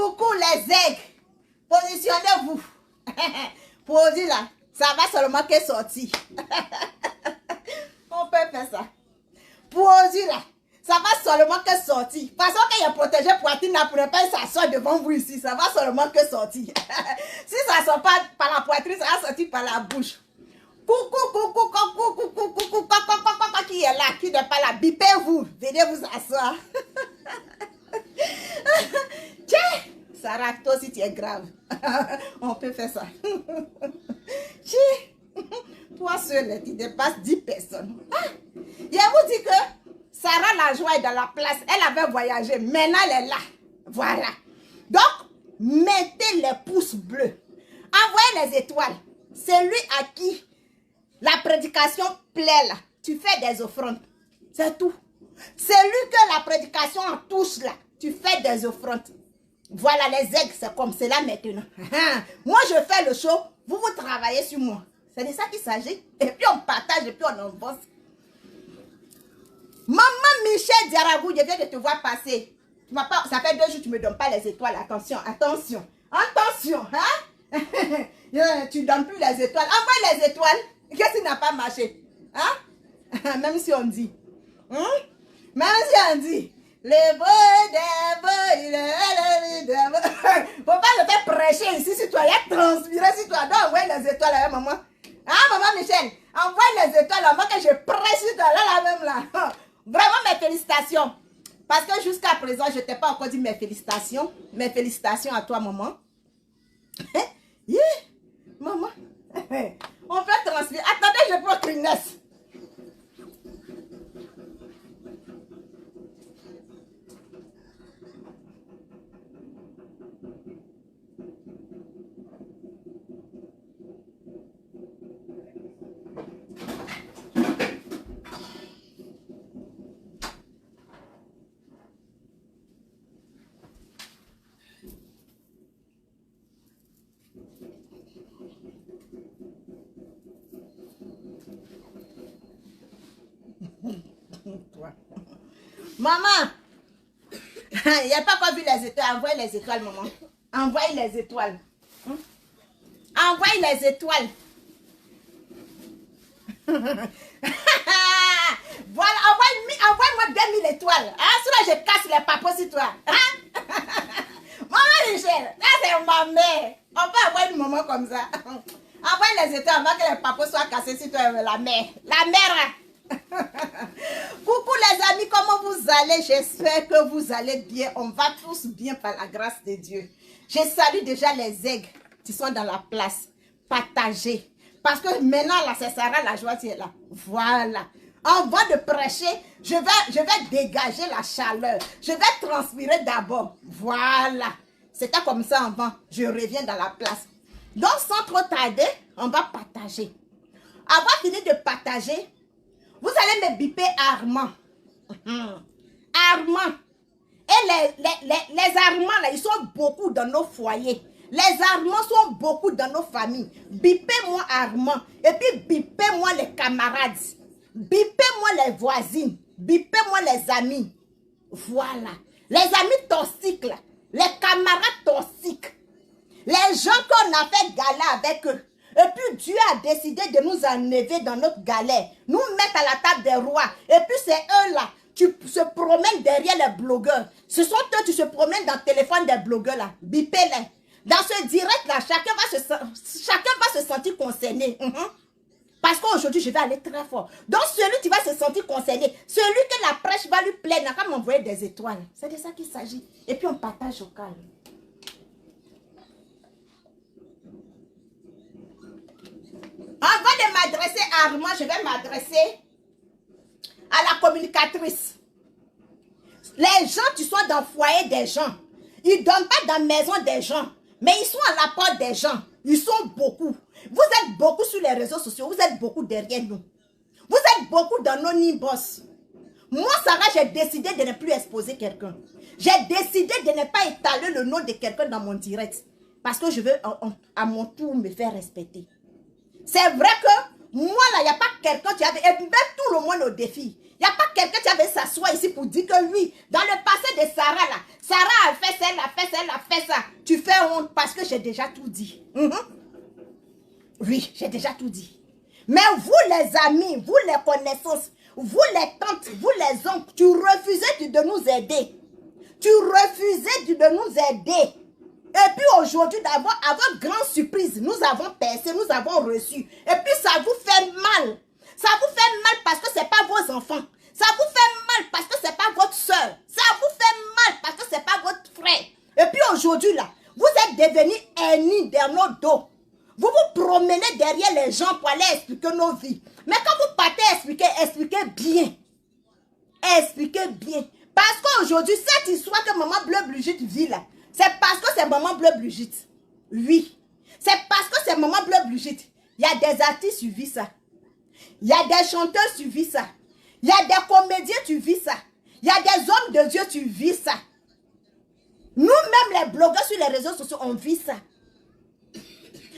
Coucou les aigles. Positionnez-vous. Posez là. Ça va seulement que sortir. On peut faire ça. Posez là. Ça va seulement que sortir. Parce qu'il y a protégé poitrine là pour ne pas s'asseoir devant vous ici. Ça va seulement que sortir. Si ça ne sort pas par la poitrine, ça va sortir par la bouche. Coucou, qui est là, qui n'est pas là. Bipez-vous. Venez vous asseoir. Tiens, Sarah, toi aussi tu es grave. On peut faire ça. Tiens, toi seul, tu dépasses 10 personnes. Je vous dis que Sarah la joie est dans la place. Elle avait voyagé. Maintenant, elle est là. Voilà. Donc, mettez les pouces bleus. Envoyez les étoiles. Celui à qui la prédication plaît là, tu fais des offrandes. C'est tout. Celui que la prédication en touche là, tu fais des offrandes. Voilà, les aigles, c'est comme cela maintenant. Moi, je fais le show. Vous travaillez sur moi. C'est de ça qu'il s'agit. Et puis, on partage et puis on avance. Maman Michel Diaragou, je viens de te voir passer. Tu m'as pas, ça fait 2 jours que tu ne me donnes pas les étoiles. Attention, attention. Attention, hein? Tu ne donnes plus les étoiles. Envoie les étoiles. Qu'est-ce qui n'a pas marché? Hein? Même si on dit. Même si on dit. Les beaux des beaux. Faut pas le faire prêcher ici sur toi. Il y a transpiré sur toi. Donc, envoie les étoiles, hein, maman. Hein, maman Michel? Envoie les étoiles avant que je prêche sur toi. Là, même là. Vraiment, mes félicitations. Parce que jusqu'à présent, je ne t'ai pas encore dit mes félicitations. Mes félicitations à toi, maman. Maman. On peut transmettre. Attendez, je prends Kleenex. Maman, il n'y a pas encore vu les étoiles. Envoie les étoiles, maman. Envoie les étoiles. Envoie les étoiles. Voilà, envoie-moi 2000 étoiles. Hein? Sinon, je casse les papos sur toi. Hein? Maman Michel, là c'est ma mère. On peut avoir une maman comme ça. Envoie les étoiles avant que les papos soient cassés sur toi. La mère. La mère. Coucou les amis, comment vous allez? J'espère que vous allez bien. On va tous bien par la grâce de Dieu. Je salue déjà les aigles qui sont dans la place. Partagez. Parce que maintenant, là, c'est Sarah la joie qui est là. Voilà. Avant de prêcher, je vais dégager la chaleur. Je vais transpirer d'abord. Voilà. C'était comme ça avant. Je reviens dans la place. Donc, sans trop tarder, on va partager. Avoir fini de partager, vous allez me biper Armand. Armand. Et les Armands, là, ils sont beaucoup dans nos foyers. Les Armands sont beaucoup dans nos familles. Bipez-moi Armand. Et puis bipez-moi les camarades. Bipez-moi les voisines. Bipez-moi les amis. Voilà. Les amis toxiques, là. Les camarades toxiques. Les gens qu'on a fait galère avec eux. Et puis Dieu a décidé de nous enlever dans notre galère. Nous mettre à la table des rois. Et puis c'est eux là. Tu se promènes derrière les blogueurs. Ce sont eux qui se promènent dans le téléphone des blogueurs là. Bipez-les. Dans ce direct là, chacun va se sentir concerné. Parce qu'aujourd'hui, je vais aller très fort. Donc celui qui va se sentir concerné, celui que la prêche va lui plaire, n'a qu'à m'envoyer des étoiles. C'est de ça qu'il s'agit. Et puis on partage au calme. Avant de m'adresser à Armand, je vais m'adresser à la communicatrice. Les gens qui sont dans le foyer des gens, ils ne donnent pas dans la maison des gens, mais ils sont à la porte des gens. Ils sont beaucoup. Vous êtes beaucoup sur les réseaux sociaux, vous êtes beaucoup derrière nous. Vous êtes beaucoup dans nos nimbos. Moi, Sarah, j'ai décidé de ne plus exposer quelqu'un. J'ai décidé de ne pas étaler le nom de quelqu'un dans mon direct. Parce que je veux à mon tour me faire respecter. C'est vrai que moi, là, il n'y a pas quelqu'un qui avait... Et même tout le monde au défi. Il Il n'y a pas quelqu'un qui avait s'asseoir ici pour dire que oui, dans le passé de Sarah là, Sarah a fait ça, elle a fait ça, elle a fait ça. Tu fais honte parce que j'ai déjà tout dit. Oui, j'ai déjà tout dit. Mais vous les amis, vous les connaissances, vous les tantes, vous les oncles, tu refusais de nous aider. Tu refusais de nous aider. Et puis aujourd'hui, à votre grande surprise, nous avons percé, nous avons reçu. Et puis ça vous fait mal. Ça vous fait mal parce que ce n'est pas vos enfants. Ça vous fait mal parce que ce n'est pas votre soeur. Ça vous fait mal parce que ce n'est pas votre frère. Et puis aujourd'hui, là, vous êtes devenus ennemis dans nos dos. Vous vous promenez derrière les gens pour aller expliquer nos vies. Mais quand vous partez expliquer, expliquez bien. Expliquez bien. Parce qu'aujourd'hui, cette histoire que Maman Bleu Brigitte vit là, c'est parce que c'est Maman Bleu Brigitte. Oui. C'est parce que c'est Maman Bleu Brigitte. Il y a des artistes qui vivent ça. Il y a des chanteurs qui vivent ça. Il y a des comédiens qui vivent ça. Il y a des hommes de Dieu qui vivent ça. Nous-mêmes, les blogueurs sur les réseaux sociaux, on vit ça.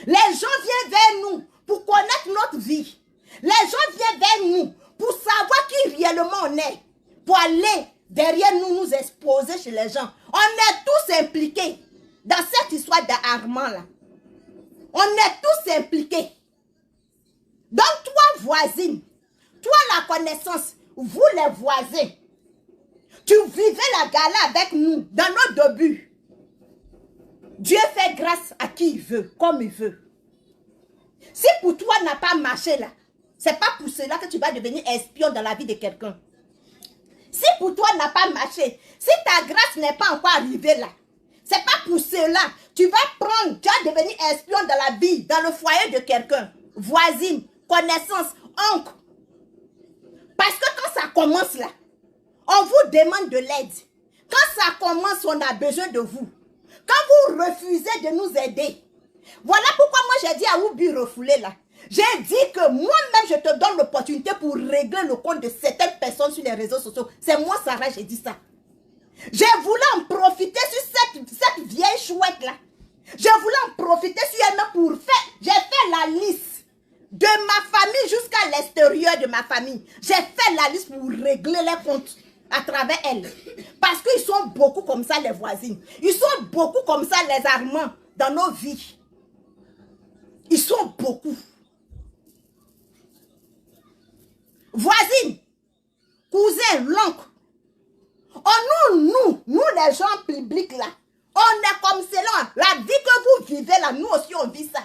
Les gens viennent vers nous pour connaître notre vie. Les gens viennent vers nous pour savoir qui réellement on est. Pour aller derrière nous, nous exposer chez les gens. On est tous impliqués dans cette histoire d'Armand là. On est tous impliqués. Donc toi, voisine, toi la connaissance, vous les voisins, tu vivais la gala avec nous dans nos débuts. Dieu fait grâce à qui il veut, comme il veut. Si pour toi n'a pas marché là, c'est pas pour cela que tu vas devenir espion dans la vie de quelqu'un. Si pour toi n'a pas marché, si ta grâce n'est pas encore arrivée là, c'est pas pour cela. Tu vas prendre, tu vas devenir espion dans la vie, dans le foyer de quelqu'un. Voisine, connaissance, oncle. Parce que quand ça commence là, on vous demande de l'aide. Quand ça commence, on a besoin de vous. Quand vous refusez de nous aider, voilà pourquoi moi j'ai dit à Oubi Refoulé là. J'ai dit que moi-même je te donne l'opportunité pour régler le compte de certaines personnes sur les réseaux sociaux. C'est moi Sarah, j'ai dit ça. J'ai voulu en profiter sur cette vieille chouette là. J'ai voulu en profiter sur elle-même pour faire. J'ai fait la liste de ma famille jusqu'à l'extérieur de ma famille. J'ai fait la liste pour régler les comptes à travers elle. Parce qu'ils sont beaucoup comme ça les voisines. Ils sont beaucoup comme ça les Armands dans nos vies. Ils sont beaucoup. Voisine, cousin, l'oncle. Oh, nous les gens publics là, on est comme cela. La vie que vous vivez là, nous aussi on vit ça.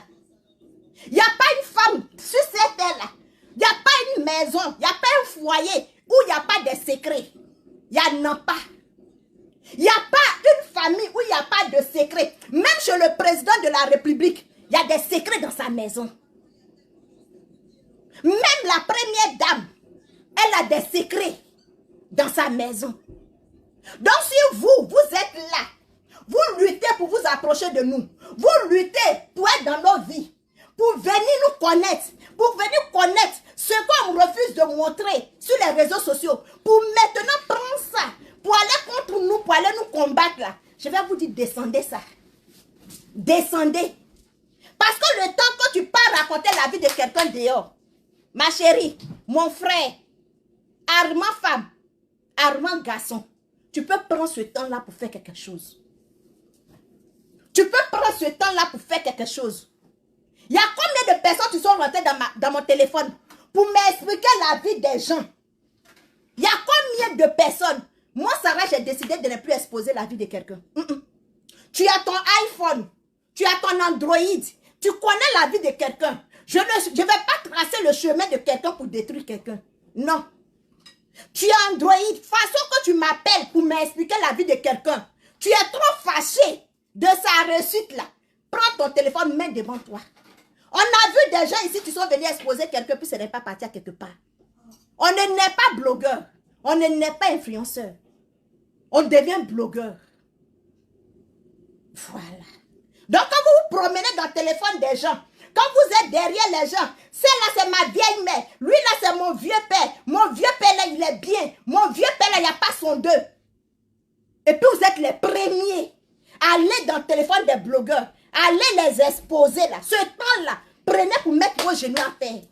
Il n'y a pas une femme sur cette terre là. Il n'y a pas une maison, il n'y a pas un foyer où il n'y a pas de secrets. Il n'y en a pas. Il n'y a pas une famille où il n'y a pas de secrets. Même chez le président de la République, il y a des secrets dans sa maison. Même la première dame, elle a des secrets dans sa maison. Donc si vous êtes là, vous luttez pour vous approcher de nous, vous luttez pour être dans nos vies, pour venir nous connaître, pour venir connaître ce qu'on refuse de montrer sur les réseaux sociaux, pour maintenant prendre ça, pour aller contre nous, pour aller nous combattre là. Je vais vous dire, descendez ça. Descendez. Parce que le temps que tu pars raconter la vie de quelqu'un dehors, ma chérie, mon frère, Armand femme, Armand garçon, tu peux prendre ce temps-là pour faire quelque chose. Tu peux prendre ce temps-là pour faire quelque chose. Il y a combien de personnes qui sont rentrées dans mon téléphone pour m'expliquer la vie des gens? Il y a combien de personnes? Moi, Sarah, j'ai décidé de ne plus exposer la vie de quelqu'un. Tu as ton iPhone, tu as ton Android, tu connais la vie de quelqu'un. Je ne vais pas tracer le chemin de quelqu'un pour détruire quelqu'un. Non. Tu as Android, façon que tu m'appelles pour m'expliquer la vie de quelqu'un. Tu es trop fâché de sa réussite là. Prends ton téléphone, mets devant toi. On a vu des gens ici qui sont venus exposer quelqu'un, puis ce n'est pas parti à quelque part. On ne n'est pas blogueur. On ne n'est pas influenceur. On devient blogueur. Voilà. Donc quand vous vous promenez dans le téléphone des gens, quand vous êtes derrière les gens, celle-là c'est ma vieille mère, lui là c'est mon vieux père. Mon vieux père là il est bien. Mon vieux père là il n'y a pas son deux. Et puis vous êtes les premiers à aller dans le téléphone des blogueurs, allez les exposer là. Ce temps-là, prenez pour mettre vos genoux à terre.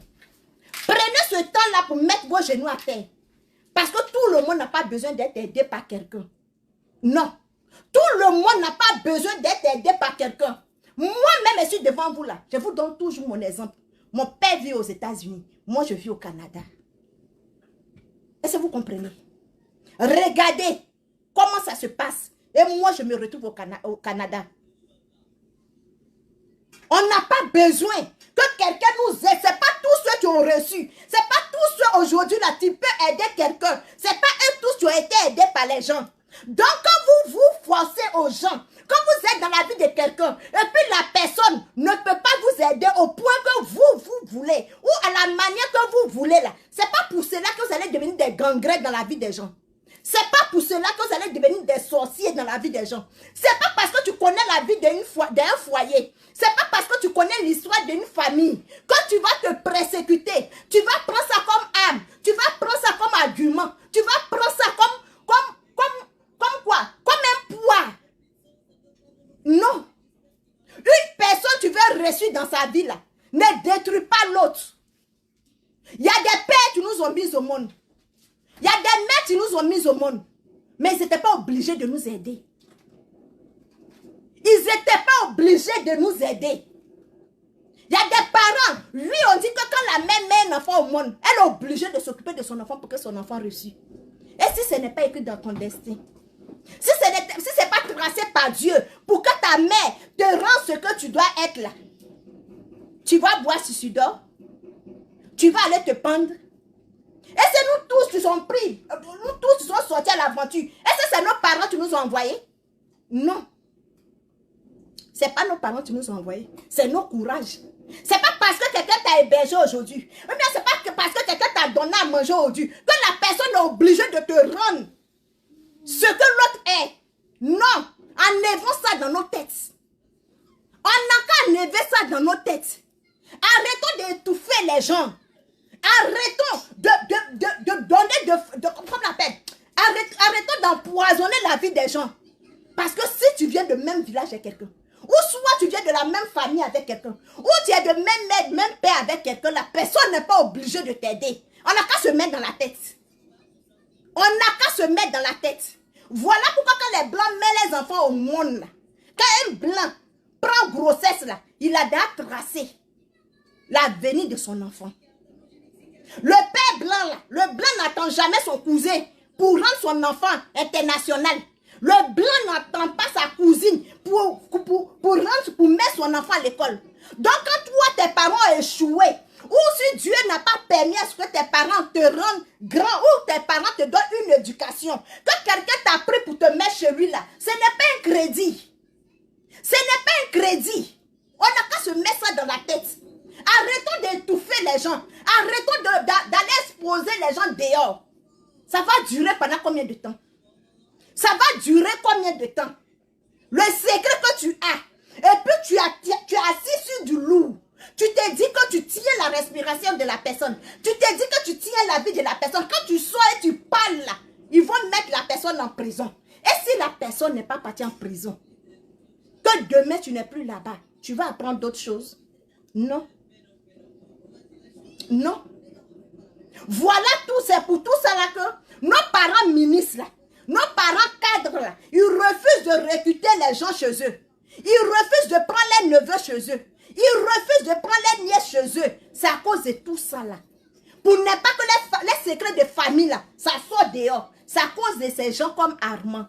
Prenez ce temps-là pour mettre vos genoux à terre. Parce que tout le monde n'a pas besoin d'être aidé par quelqu'un. Non. Tout le monde n'a pas besoin d'être aidé par quelqu'un. Moi-même, je suis devant vous là. Je vous donne toujours mon exemple. Mon père vit aux États-Unis. Moi, je vis au Canada. Est-ce que vous comprenez? Regardez comment ça se passe. Et moi, je me retrouve au Canada. On n'a pas besoin que quelqu'un nous aide. Ce n'est pas tous ceux qui ont reçu. Ce n'est pas tous ceux aujourd'hui là, tu peux aider quelqu'un. Ce n'est pas eux tous qui ont été aidés par les gens. Donc, quand vous forcez aux gens, quand vous êtes dans la vie de quelqu'un, et puis la personne ne peut pas vous aider au point que vous voulez, ou à la manière que vous voulez là, ce n'est pas pour cela que vous allez devenir des gangrènes dans la vie des gens. C'est pas pour cela que vous allez devenir des sorciers dans la vie des gens. C'est pas parce que tu connais la vie d'un foyer. C'est pas parce que tu connais l'histoire d'une famille que tu vas te persécuter. Tu vas prendre ça comme arme. Tu vas prendre ça comme argument. Tu vas prendre ça comme quoi? Comme un poids. Non. Une personne tu veux reçue dans sa vie là, ne détruis pas l'autre. Il y a des pères qui nous ont mis au monde. Il y a des mères qui nous ont mis au monde. Mais ils n'étaient pas obligés de nous aider. Ils n'étaient pas obligés de nous aider. Il y a des parents, lui on dit que quand la mère met un enfant au monde, elle est obligée de s'occuper de son enfant pour que son enfant réussisse. Et si ce n'est pas écrit dans ton destin, si ce n'est pas tracé par Dieu pour que ta mère te rende ce que tu dois être là, tu vas boire si tu dors, tu vas aller te pendre. Et c'est nous tous qui sommes pris, nous tous qui sommes sortis à l'aventure. Est-ce que c'est nos parents qui nous ont envoyés? Non. Ce n'est pas nos parents qui nous ont envoyés, c'est nos courages. Ce n'est pas parce que quelqu'un t'a hébergé aujourd'hui, ou bien ce n'est pas parce que quelqu'un t'a donné à manger aujourd'hui, que la personne est obligée de te rendre ce que l'autre est. Non, enlevons ça dans nos têtes. On n'a qu'à enlever ça dans nos têtes. Arrêtons d'étouffer les gens. Arrêtons de donner comment on appelle? Arrêtons d'empoisonner la vie des gens. Parce que si tu viens de même village avec quelqu'un, ou soit tu viens de la même famille avec quelqu'un, ou tu es de même père avec quelqu'un, la personne n'est pas obligée de t'aider. On n'a qu'à se mettre dans la tête. On n'a qu'à se mettre dans la tête. Voilà pourquoi quand les blancs mettent les enfants au monde, là, quand un blanc prend grossesse, là, il a déjà tracé l'avenir de son enfant. Le père blanc, là, le blanc n'attend jamais son cousin pour rendre son enfant international. Le blanc n'attend pas sa cousine pour mettre son enfant à l'école. Donc quand toi, tes parents ont échoué, ou si Dieu n'a pas permis à ce que tes parents te rendent grand, ou tes parents te donnent une éducation, que quelqu'un t'a pris pour te mettre chez lui là, ce n'est pas un crédit. Ce n'est pas un crédit. On n'a qu'à se mettre ça dans la tête. Arrêtons d'étouffer les gens. Arrêtons d'aller exposer les gens dehors. Ça va durer pendant combien de temps? Ça va durer combien de temps? Le secret que tu as, et puis tu as assis sur du lourd. Tu t'es dit que tu tiens la respiration de la personne. Tu t'es dit que tu tiens la vie de la personne. Quand tu sors et tu parles là, ils vont mettre la personne en prison. Et si la personne n'est pas partie en prison, que demain tu n'es plus là-bas, tu vas apprendre d'autres choses? Non. Non. Voilà tout, c'est pour tout ça là que nos parents ministres là, nos parents cadres là, ils refusent de recruter les gens chez eux. Ils refusent de prendre les neveux chez eux. Ils refusent de prendre les nièces chez eux. C'est à cause de tout ça là. Pour ne pas que les secrets de famille là, ça sort dehors. C'est à cause de ces gens comme Armand.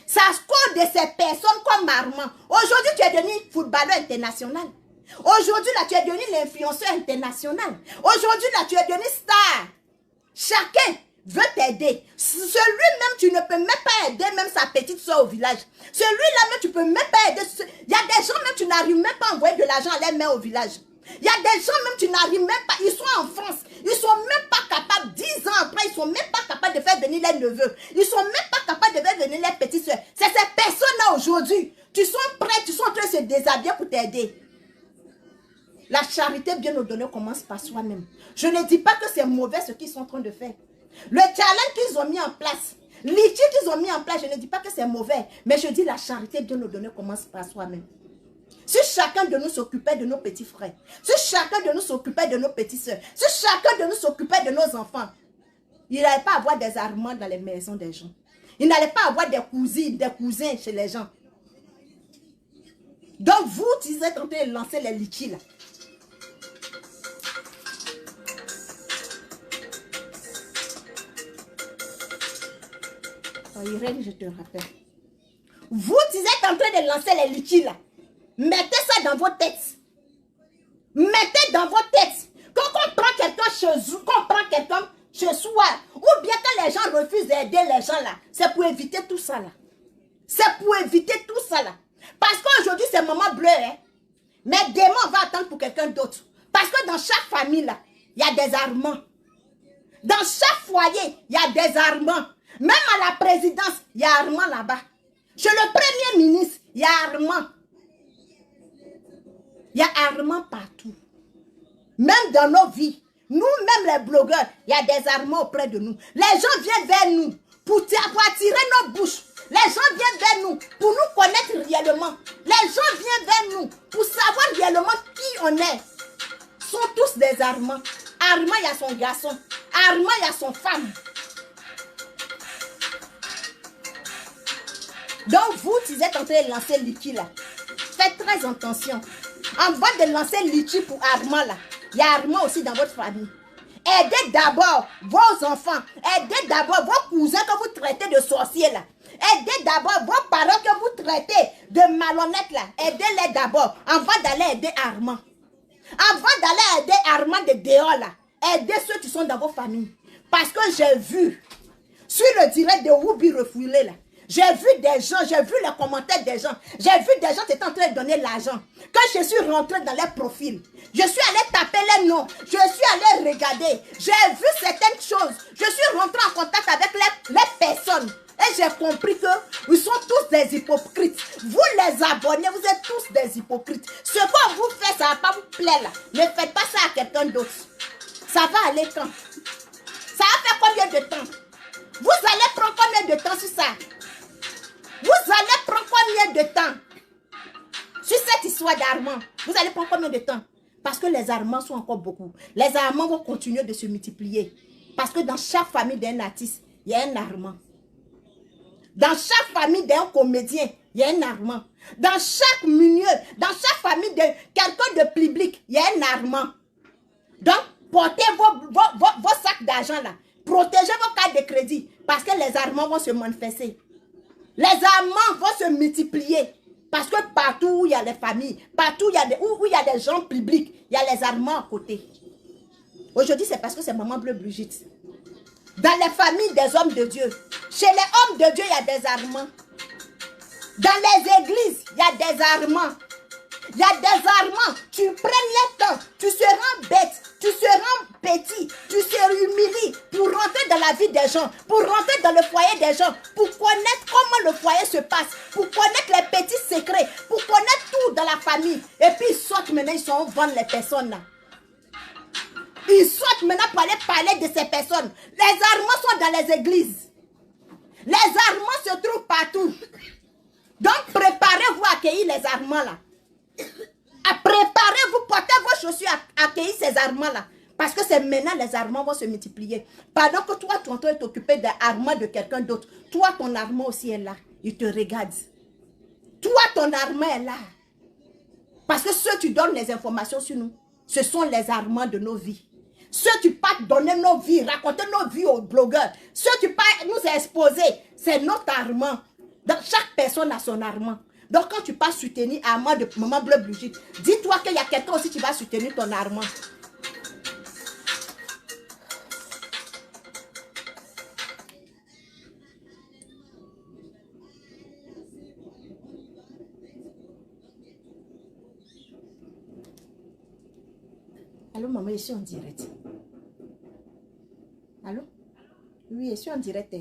C'est à cause de ces personnes comme Armand. Aujourd'hui, tu es devenu footballeur international. Aujourd'hui, là, tu es devenu l'influenceur international. Aujourd'hui, là, tu es devenu star. Chacun veut t'aider. Celui-même, tu ne peux même pas aider même sa petite soeur au village. Celui-là, même, tu ne peux même pas aider. Il y a des gens, même, tu n'arrives même pas à envoyer de l'argent à les mères au village. Il y a des gens, même, tu n'arrives même pas. Ils sont en France. Ils ne sont même pas capables, 10 ans après, ils ne sont même pas capables de faire venir les neveux. Ils ne sont même pas capables de faire venir les petites soeurs. C'est ces personnes-là aujourd'hui. Tu sont prêts, tu sont en train de se déshabiller pour t'aider. La charité bien ordonnée commence par soi-même. Je ne dis pas que c'est mauvais ce qu'ils sont en train de faire. Le challenge qu'ils ont mis en place, l'étude qu'ils ont mis en place, je ne dis pas que c'est mauvais. Mais je dis la charité bien ordonnée commence par soi-même. Si chacun de nous s'occupait de nos petits frères, si chacun de nous s'occupait de nos petites soeurs, si chacun de nous s'occupait de nos enfants, Il n'allait pas avoir des armements dans les maisons des gens. Il n'allait pas avoir des cousines, des cousins chez les gens. Donc vous, vous êtes en train de lancer les litchis là. Oh, Irène, je te rappelle. Vous, vous êtes en train de lancer les litchis là. Mettez ça dans vos têtes. Mettez dans vos têtes. Quand on prend quelqu'un chez vous, quand on prend quelqu'un chez soi, ou bien quand les gens refusent d'aider les gens là, c'est pour éviter tout ça là. C'est pour éviter tout ça là. Parce qu'aujourd'hui, c'est maman bleue, hein. Mais demain, on va attendre pour quelqu'un d'autre. Parce que dans chaque famille là, il y a des armements. Dans chaque foyer, il y a des armements. Même à la présidence, il y a armement là-bas. Chez le premier ministre, il y a armement. Il y a armement partout. Même dans nos vies. Nous-mêmes les blogueurs, il y a des armements auprès de nous. Les gens viennent vers nous pour attirer nos bouches. Les gens viennent vers nous pour nous connaître réellement. Les gens viennent vers nous pour savoir réellement qui on est. Ils sont tous des armements. Armand, il y a son garçon. Armand, il y a son femme. Donc vous, si vous êtes en train de lancer litchi là, faites très attention. En bas de lancer litchi pour Armand là, il y a Armand aussi dans votre famille. Aidez d'abord vos enfants. Aidez d'abord vos cousins que vous traitez de sorciers là. Aidez d'abord vos parents que vous traitez de malhonnêtes là. Aidez-les d'abord avant d'aller aider Armand. Avant d'aller aider Armand de dehors là, aidez ceux qui sont dans vos familles. Parce que j'ai vu, sur le direct de Woubi Refoulé là, j'ai vu des gens, j'ai vu les commentaires des gens. J'ai vu des gens qui étaient en train de donner l'argent. Quand je suis rentrée dans les profils, je suis allée taper les noms. Je suis allée regarder. J'ai vu certaines choses. Je suis rentrée en contact avec les personnes. Et j'ai compris que ils sont tous des hypocrites. Vous les abonnés, vous êtes tous des hypocrites. Ce qu'on vous fait, ça ne va pas vous plaire là. Ne faites pas ça à quelqu'un d'autre. Ça va aller quand? Ça va faire combien de temps? Vous allez prendre combien de temps sur ça? Vous allez prendre combien de temps sur cette histoire d'Armand? Vous allez prendre combien de temps? Parce que les Armands sont encore beaucoup. Les Armands vont continuer de se multiplier. Parce que dans chaque famille d'un artiste, il y a un Armand. Dans chaque famille d'un comédien, il y a un Armand. Dans chaque milieu, dans chaque famille de quelqu'un de public, il y a un Armand. Donc, portez vos sacs d'argent là. Protégez vos cartes de crédit. Parce que les Armands vont se manifester. Les Armands vont se multiplier. Parce que partout où il y a les familles, partout où il y a des gens publics, il y a les Armands à côté. Aujourd'hui, c'est parce que c'est Maman Bleu Brigitte. Dans les familles des hommes de Dieu, chez les hommes de Dieu, il y a des Armands. Dans les églises, il y a des Armands. Il y a des Armands. Tu prends le temps, tu seras bête, tu seras petit, tu seras humilié pour rentrer dans la vie des gens, pour rentrer dans le foyer des gens, pour connaître comment le foyer se passe, pour connaître les petits secrets, pour connaître tout dans la famille. Et puis ils sortent maintenant, ils sont vendre les personnes là. Ils sortent maintenant pour aller parler de ces personnes. Les Armands sont dans les églises. Les Armands se trouvent partout. Donc préparez-vous à accueillir les Armands là. Préparez-vous, portez vos chaussures à accueillir ces Armands-là. Parce que c'est maintenant les Armands vont se multiplier. Pendant que toi, tu es en train de t'occuper des Armands de quelqu'un d'autre. Toi, ton Armand aussi est là. Il te regarde. Toi, ton Armand est là. Parce que ceux qui donnent les informations sur nous, ce sont les Armands de nos vies. Ceux qui partent donner nos vies, raconter nos vies aux blogueurs. Ceux qui partent nous exposer, c'est notre Armand. Donc, chaque personne a son Armand. Donc, quand tu pars soutenir Armand de Maman Bleu Brigitte, dis-toi qu'il y a quelqu'un aussi qui va soutenir ton Armand. Allô, maman, je suis en direct. Allô? Oui, je suis en direct.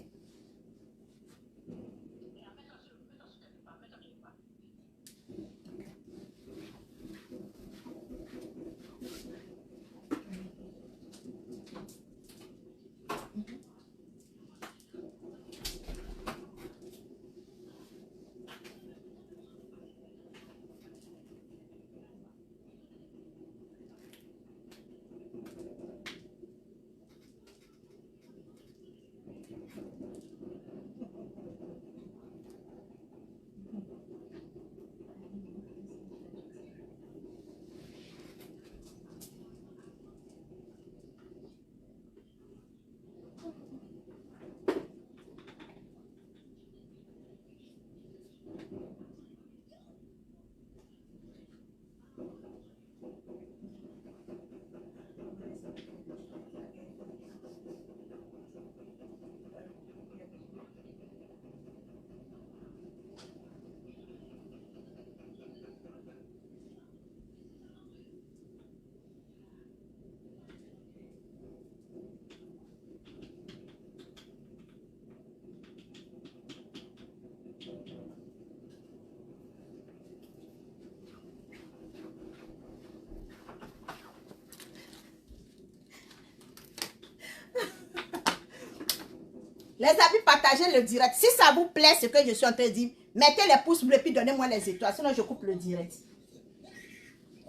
Les amis, partagez le direct. Si ça vous plaît, ce que je suis en train de dire, mettez les pouces bleus et puis donnez-moi les étoiles. Sinon, je coupe le direct.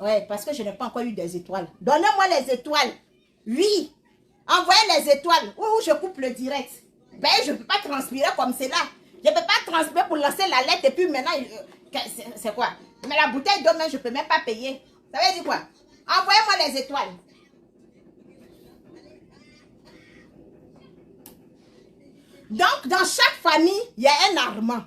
Ouais, parce que je n'ai pas encore eu des étoiles. Donnez-moi les étoiles. Oui. Envoyez les étoiles. Ou je coupe le direct. Ben, je ne peux pas transpirer comme cela. Je ne peux pas transpirer pour lancer la lettre et puis maintenant, c'est quoi? Mais la bouteille d'eau, je ne peux même pas payer. Ça veut dire quoi? Envoyez-moi les étoiles. Donc, dans chaque famille, il y a un armand.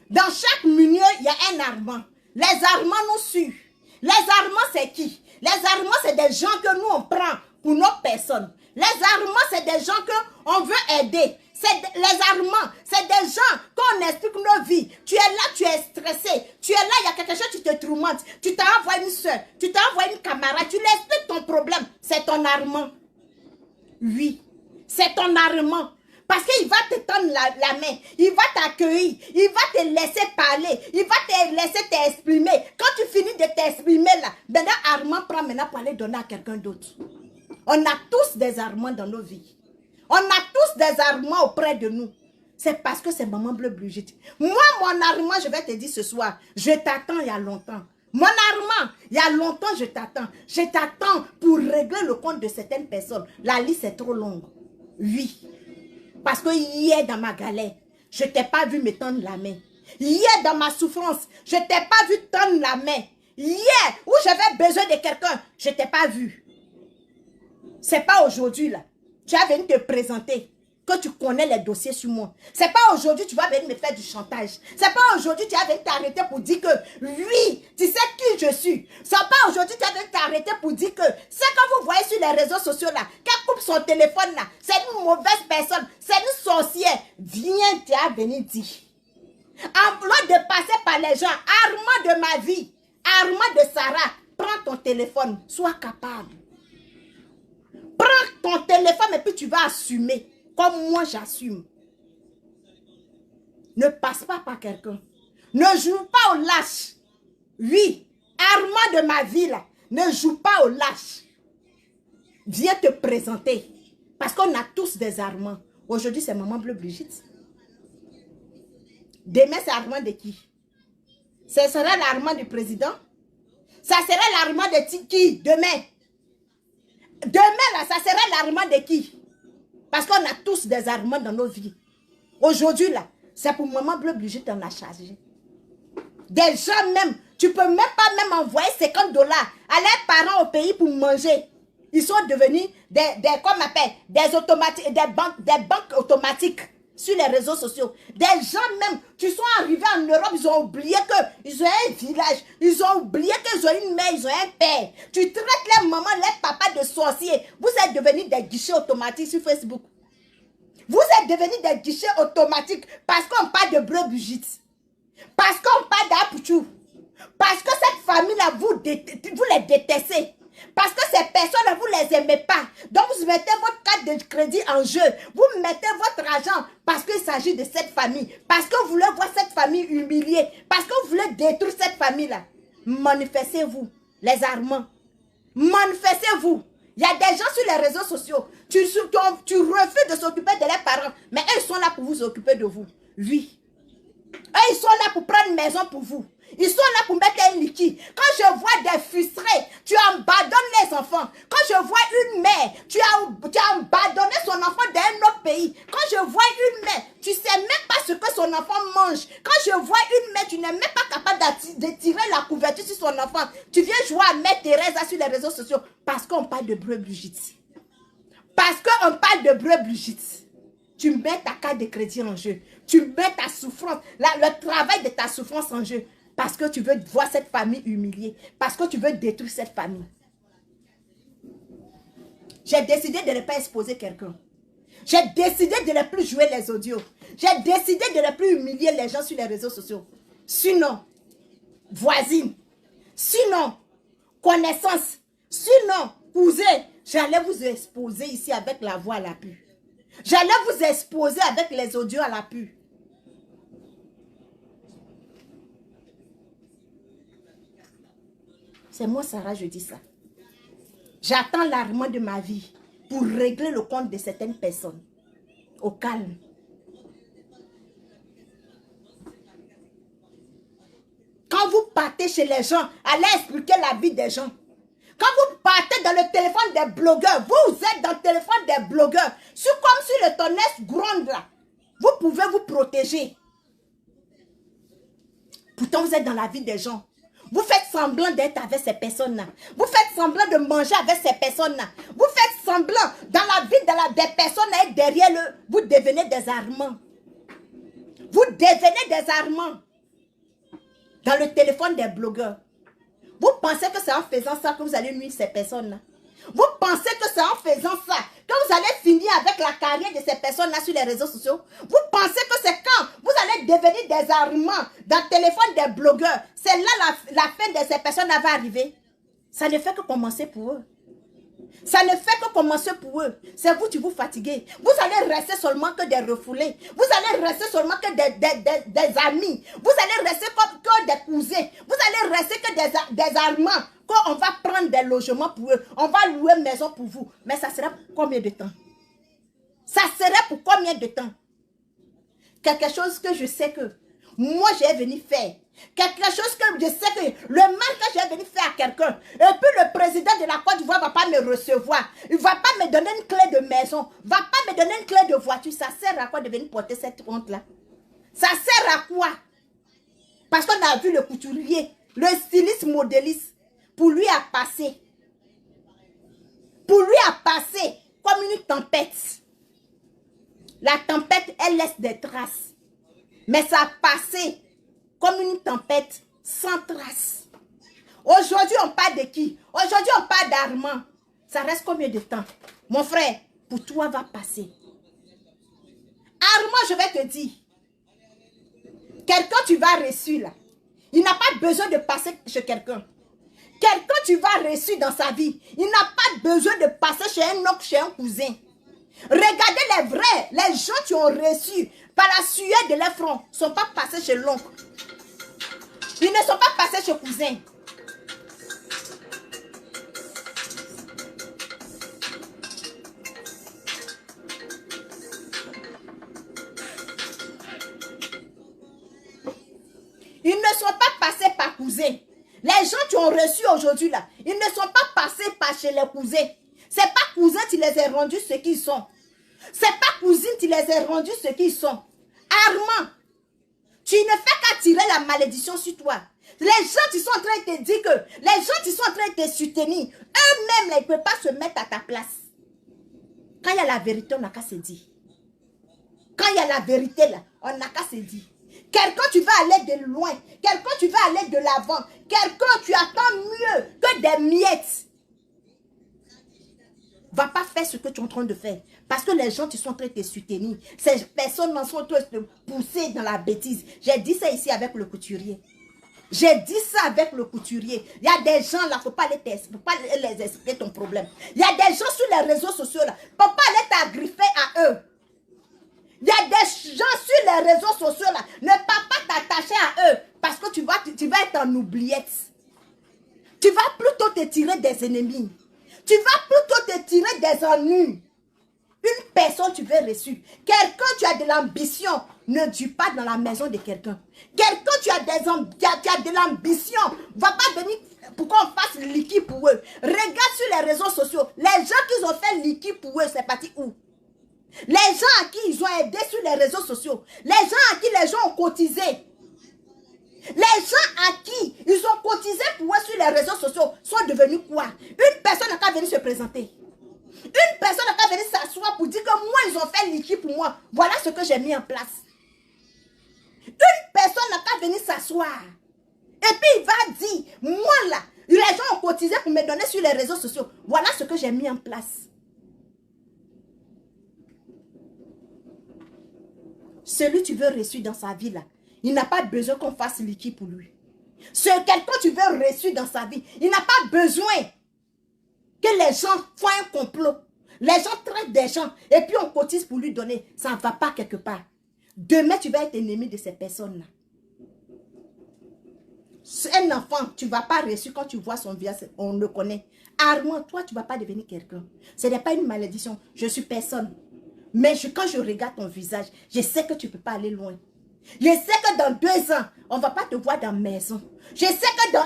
Dans chaque milieu, il y a un armand. Les armands nous suivent. Les armands, c'est qui? Les armands, c'est des gens que nous, on prend pour nos personnes. Les armands, c'est des gens qu'on veut aider. Les armands, c'est des gens qu'on explique nos vies. Tu es là, tu es stressé. Tu es là, il y a quelque chose, tu te tourmentes. Tu t'envoies une soeur, tu t'envoies une camarade. Tu lui expliques ton problème. C'est ton armand. Oui, c'est ton armand. Parce qu'il va te tendre la main, il va t'accueillir, il va te laisser parler, il va te laisser t'exprimer. Quand tu finis de t'exprimer là, maintenant Armand prend maintenant pour aller donner à quelqu'un d'autre. On a tous des Armands dans nos vies. On a tous des Armands auprès de nous. C'est parce que c'est Maman Bleu Brigitte. Moi, mon Armand, je vais te dire ce soir, je t'attends il y a longtemps. Mon Armand, il y a longtemps je t'attends. Je t'attends pour régler le compte de certaines personnes. La liste est trop longue. Oui. Parce que hier dans ma galère, je ne t'ai pas vu me tendre la main. Hier dans ma souffrance, je ne t'ai pas vu tendre la main. Hier où j'avais besoin de quelqu'un, je ne t'ai pas vu. Ce n'est pas aujourd'hui là. Tu as venu te présenter que tu connais les dossiers sur moi. Ce n'est pas aujourd'hui tu vas venir me faire du chantage. Ce n'est pas aujourd'hui tu vas venir t'arrêter pour dire que oui, tu sais qui je suis. Ce n'est pas aujourd'hui tu vas venir t'arrêter pour dire que c'est que vous voyez sur les réseaux sociaux là, qu'elle coupe son téléphone là, c'est une mauvaise personne, c'est une sorcière. Viens, tu vas venir dire. En voulant de passer par les gens, Armand de ma vie, Armand de Sarah, prends ton téléphone, sois capable. Prends ton téléphone et puis tu vas assumer. Comme moi, j'assume. Ne passe pas par quelqu'un. Ne joue pas au lâche. Oui, Armand de ma vie, là, ne joue pas au lâche. Viens te présenter. Parce qu'on a tous des Armands. Aujourd'hui, c'est Maman Bleu Brigitte. Demain, c'est Armand de qui? Ce sera l'Armand du président? Ça sera l'Armand de qui? Demain. Demain, là, ça sera l'Armand de qui? Parce qu'on a tous des Armands dans nos vies. Aujourd'hui, là, c'est pour Maman Bleu Brigitte qu'on a chargé. Des gens même, tu peux même pas même envoyer $50 à leurs parents au pays pour manger. Ils sont devenus comme on appelle, des banques automatiques sur les réseaux sociaux. Des gens même, qui sont arrivés en Europe, ils ont oublié qu'ils ont un village. Ils ont oublié qu'ils ont une mère, ils ont un père. Tu traites les mamans, les papas de sorciers. Vous êtes devenus des guichets automatiques sur Facebook. Vous êtes devenus des guichets automatiques parce qu'on parle de Bleu Brigitte. Parce qu'on parle d'Apouchou. Parce que cette famille-là, vous les détestez. Parce que ces personnes-là, vous ne les aimez pas. Donc, vous mettez votre carte de crédit en jeu. Vous mettez votre argent parce qu'il s'agit de cette famille. Parce que vous voulez voir cette famille humiliée. Parce que vous voulez détruire cette famille-là. Manifestez-vous, les Armands. Manifestez-vous. Il y a des gens sur les réseaux sociaux. Tu refuses de s'occuper de leurs parents. Mais eux, ils sont là pour vous occuper de vous. Oui. Eux, ils sont là pour prendre une maison pour vous. Ils sont là pour mettre un liquide. Quand je vois des frustrés, tu abandonnes les enfants. Quand je vois une mère, tu as abandonné son enfant dans un autre pays. Quand je vois une mère, tu ne sais même pas ce que son enfant mange. Quand je vois une mère, tu n'es même pas capable de tirer la couverture sur son enfant. Tu viens jouer à Mère Teresa sur les réseaux sociaux parce qu'on parle de Bleu Brigitte. Parce qu'on parle de Bleu Brigitte. Tu mets ta carte de crédit en jeu. Tu mets ta souffrance, le travail de ta souffrance en jeu. Parce que tu veux voir cette famille humiliée. Parce que tu veux détruire cette famille. J'ai décidé de ne pas exposer quelqu'un. J'ai décidé de ne plus jouer les audios. J'ai décidé de ne plus humilier les gens sur les réseaux sociaux. Sinon, voisine. Sinon, connaissance. Sinon, cousin. J'allais vous exposer ici avec la voix à l'appui. J'allais vous exposer avec les audios à l'appui. C'est moi, Sarah, je dis ça. J'attends l'armement de ma vie pour régler le compte de certaines personnes. Au calme. Quand vous partez chez les gens, allez expliquer la vie des gens. Quand vous partez dans le téléphone des blogueurs, vous êtes dans le téléphone des blogueurs. C'est comme si le tonnerre gronde là. Vous pouvez vous protéger. Pourtant, vous êtes dans la vie des gens. Vous faites semblant d'être avec ces personnes-là. Vous faites semblant de manger avec ces personnes-là. Vous faites semblant dans la vie des personnes à être derrière eux. Vous devenez des armants. Vous devenez des armants. Dans le téléphone des blogueurs. Vous pensez que c'est en faisant ça que vous allez nuire ces personnes-là. Vous pensez que c'est en faisant ça que vous allez finir avec la carrière de ces personnes-là sur les réseaux sociaux. Vous pensez que c'est quand vous allez devenir des armants dans le téléphone des blogueurs. C'est là la fin de ces personnes-là va arriver. Ça ne fait que commencer pour eux. Ça ne fait que commencer pour eux. C'est vous qui vous fatiguez. Vous allez rester seulement que des refoulés. Vous allez rester seulement que des amis. Vous allez rester que des cousins. Vous allez rester que des armants. Quand on va prendre des logements pour eux, on va louer une maison pour vous. Mais ça sera pour combien de temps? Ça serait pour combien de temps? Quelque chose que je sais que moi j'ai venu faire. Quelque chose que je sais que le mal que j'ai venu faire à quelqu'un. Et puis le président de la Côte d'Ivoire ne va pas me recevoir. Il ne va pas me donner une clé de maison. Il ne va pas me donner une clé de voiture. Ça sert à quoi de venir porter cette honte-là? Ça sert à quoi? Parce qu'on a vu le couturier, le styliste modéliste, pour lui a passé. Pour lui a passé comme une tempête. La tempête, elle laisse des traces. Mais ça a passé comme une tempête sans trace. Aujourd'hui, on parle de qui? Aujourd'hui, on parle d'Armand. Ça reste combien de temps? Mon frère, pour toi, va passer. Armand, je vais te dire. Quelqu'un, tu vas reçu là. Il n'a pas besoin de passer chez quelqu'un. Quelqu'un, tu vas reçu dans sa vie. Il n'a pas besoin de passer chez un oncle, chez un cousin. Regardez les vrais, les gens qui ont reçu par la sueur de leurs fronts ne sont pas passés chez l'oncle. Ils ne sont pas passés chez cousin. Ils ne sont pas passés par cousin. Les gens qui ont reçu aujourd'hui là, ils ne sont pas passés par chez les cousins. C'est pas cousin qui les a rendus ce qu'ils sont. C'est pas cousine qui les a rendus ce qu'ils sont. Armand, tu ne fais qu'à tirer la malédiction sur toi. Les gens qui sont en train de te dire que, les gens qui sont en train de te soutenir, eux-mêmes, ils ne peuvent pas se mettre à ta place. Quand il y a la vérité, on n'a qu'à se dire. Quand il y a la vérité, là, on n'a qu'à se dire. Quelqu'un, tu vas aller de loin. Quelqu'un, tu vas aller de l'avant. Quelqu'un, tu attends mieux que des miettes. Va pas faire ce que tu es en train de faire. Parce que les gens qui sont en train de te soutenir, ces personnes sont en train de te pousser dans la bêtise. J'ai dit ça ici avec le couturier. J'ai dit ça avec le couturier. Il y a des gens là, il ne faut pas les expliquer ton problème. Il y a des gens sur les réseaux sociaux là, il ne faut pas aller t'agriffer à eux. Il y a des gens sur les réseaux sociaux là, ne pas t'attacher à eux. Parce que tu vas être en oubliette. Tu vas plutôt te tirer des ennemis. Tu vas plutôt te tirer des ennuis. Une personne, tu veux reçu. Quelqu'un, tu as de l'ambition. Ne dure pas dans la maison de quelqu'un. Quelqu'un, tu as de l'ambition. Va pas venir pour qu'on fasse liquide pour eux. Regarde sur les réseaux sociaux. Les gens qui ont fait liquide pour eux, c'est parti où? Les gens à qui ils ont aidé sur les réseaux sociaux. Les gens à qui les gens ont cotisé. Les gens à qui ils ont cotisé pour eux sur les réseaux sociaux sont devenus quoi? Une personne n'a qu'à venir se présenter. Une personne n'a qu'à venir s'asseoir pour dire que moi, ils ont fait liquide pour moi. Voilà ce que j'ai mis en place. Une personne n'a qu'à venir s'asseoir. Et puis il va dire, moi là, les gens ont cotisé pour me donner sur les réseaux sociaux. Voilà ce que j'ai mis en place. Celui que tu veux reçu dans sa vie là, il n'a pas besoin qu'on fasse liquide pour lui. Quelqu'un que tu veux reçu dans sa vie, il n'a pas besoin que les gens font un complot. Les gens traitent des gens et puis on cotise pour lui donner. Ça ne va pas quelque part. Demain, tu vas être ennemi de ces personnes-là. Un enfant, tu ne vas pas reçu quand tu vois son visage, on le connaît. Armand, toi, tu ne vas pas devenir quelqu'un. Ce n'est pas une malédiction. Je suis personne. Mais quand je regarde ton visage, je sais que tu ne peux pas aller loin. Je sais que dans 2 ans, on ne va pas te voir dans la maison. Je sais que dans 1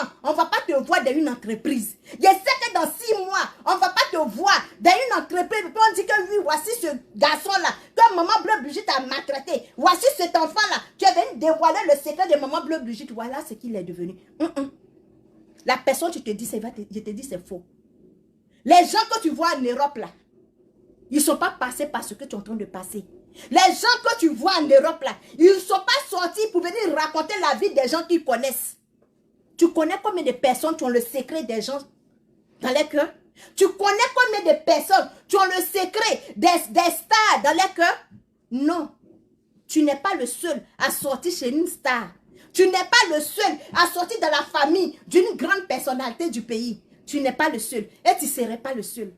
an, on ne va pas te voir dans une entreprise. Je sais que dans 6 mois, on ne va pas te voir dans une entreprise. Puis on dit que oui, voici ce garçon-là, que maman Bleu Brigitte a maltraité. Voici cet enfant-là. Tu es venu dévoiler le secret de maman Bleu Brigitte. Voilà ce qu'il est devenu. La personne, tu te dis, je te dis, c'est faux. Les gens que tu vois en Europe, là, ils ne sont pas passés par ce que tu es en train de passer. Les gens que tu vois en Europe, là, ils ne sont pas sortis pour venir raconter la vie des gens qu'ils connaissent. Tu connais combien de personnes qui ont le secret des gens dans les cœurs? Tu connais combien de personnes qui ont le secret des stars dans les cœurs? Non. Tu n'es pas le seul à sortir chez une star. Tu n'es pas le seul à sortir dans la famille d'une grande personnalité du pays. Tu n'es pas le seul. Et tu ne serais pas le seul.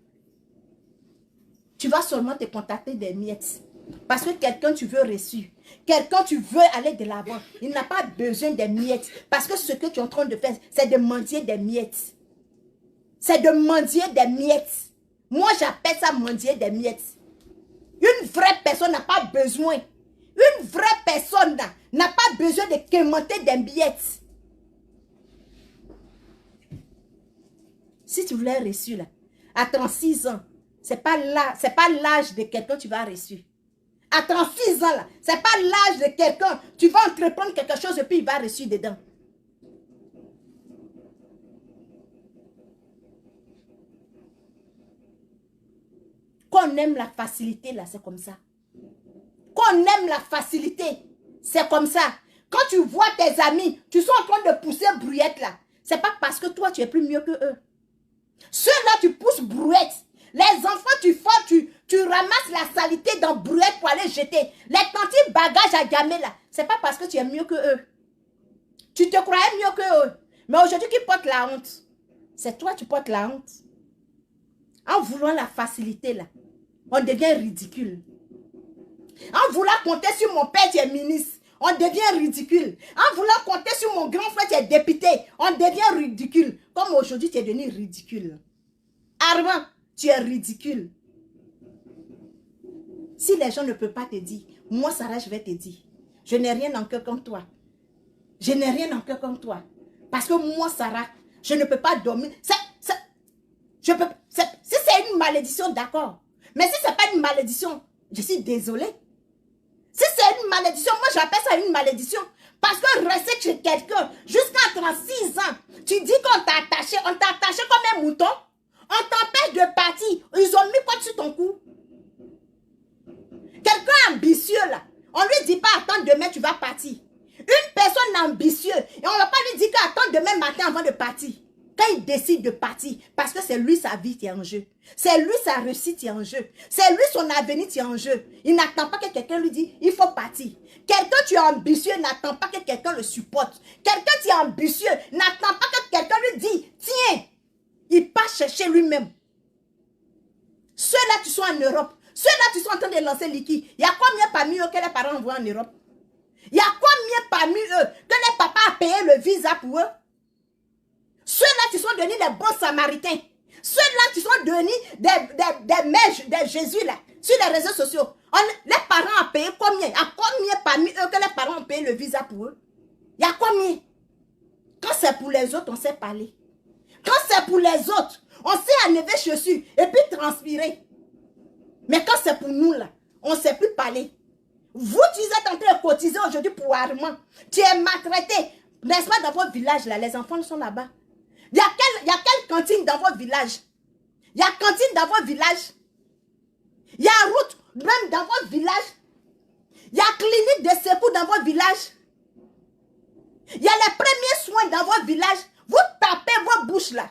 Tu vas seulement te contacter des miettes. Parce que quelqu'un tu veux reçu. Quelqu'un tu veux aller de l'avant. Il n'a pas besoin des miettes. Parce que ce que tu es en train de faire, c'est de mendier des miettes. C'est de mendier des miettes. Moi, j'appelle ça mendier des miettes. Une vraie personne n'a pas besoin. Une vraie personne n'a pas besoin de quémenter des miettes. Si tu voulais reçu là, à 36 ans, c'est pas l'âge de quelqu'un que tu vas reçu. À 36 ans, là, ce n'est pas l'âge de quelqu'un. Tu vas entreprendre quelque chose et puis il va reçu dedans. Qu'on aime la facilité, là, c'est comme ça. Qu'on aime la facilité, c'est comme ça. Quand tu vois tes amis, tu sont en train de pousser brouillette, là. Ce n'est pas parce que toi, tu es plus mieux que eux. Ceux-là, tu pousses brouillette. Les enfants, tu ramasses la saleté dans brouillette pour aller jeter. Les tantis bagages à gamer là, c'est pas parce que tu es mieux que eux. Tu te croyais mieux que eux. Mais aujourd'hui, qui porte la honte? C'est toi qui portes la honte. En voulant la facilité là, on devient ridicule. En voulant compter sur mon père qui est ministre, on devient ridicule. En voulant compter sur mon grand frère qui est député, on devient ridicule. Comme aujourd'hui, tu es devenu ridicule. Armand, tu es ridicule. Si les gens ne peuvent pas te dire, moi Sarah, je vais te dire, je n'ai rien en cœur comme toi. Je n'ai rien en cœur comme toi. Parce que moi Sarah, je ne peux pas dormir. Si c'est une malédiction, d'accord. Mais si ce n'est pas une malédiction, je suis désolée. Si c'est une malédiction, moi j'appelle ça une malédiction. Parce que rester chez quelqu'un jusqu'à 36 ans, tu dis qu'on t'a attaché comme un mouton. On t'empêche de partir. Ils ont mis quoi sur ton cou? Quelqu'un ambitieux là, on lui dit pas attends demain tu vas partir. Une personne ambitieuse, et on ne va pas lui dire qu'attends demain matin avant de partir. Quand il décide de partir, parce que c'est lui sa vie qui est en jeu. C'est lui sa réussite qui est en jeu. C'est lui son avenir qui est en jeu. Il n'attend pas que quelqu'un lui dise il faut partir. Quelqu'un qui est ambitieux n'attend pas que quelqu'un le supporte. Quelqu'un qui est ambitieux n'attend pas que quelqu'un lui dise tiens. Il part chercher lui-même. Ceux-là qui sont en Europe, ceux-là qui sont en train de lancer liquide, il y a combien parmi eux que les parents envoient en Europe? Il y a combien parmi eux que les papas ont payé le visa pour eux? Ceux-là qui sont devenus des bons samaritains, ceux-là qui sont devenus des mères de Jésus là, sur les réseaux sociaux, les parents ont payé combien? Il y a combien parmi eux que les parents ont payé le visa pour eux? Il y a combien? Quand c'est pour les autres, on sait parler. Quand c'est pour les autres, on sait enlever chaussures et puis transpirer. Mais quand c'est pour nous là, on ne sait plus parler. Vous, tu êtes en train de cotiser aujourd'hui pour Armand. Tu es maltraité. N'est-ce pas dans votre village là, les enfants sont là-bas. Il y a quelle cantine dans votre village? Il y a cantine dans votre village. Il y a route même dans votre village. Il y a clinique de secours dans votre village. Il y a les premiers soins dans votre village. Vous tapez vos bouches là.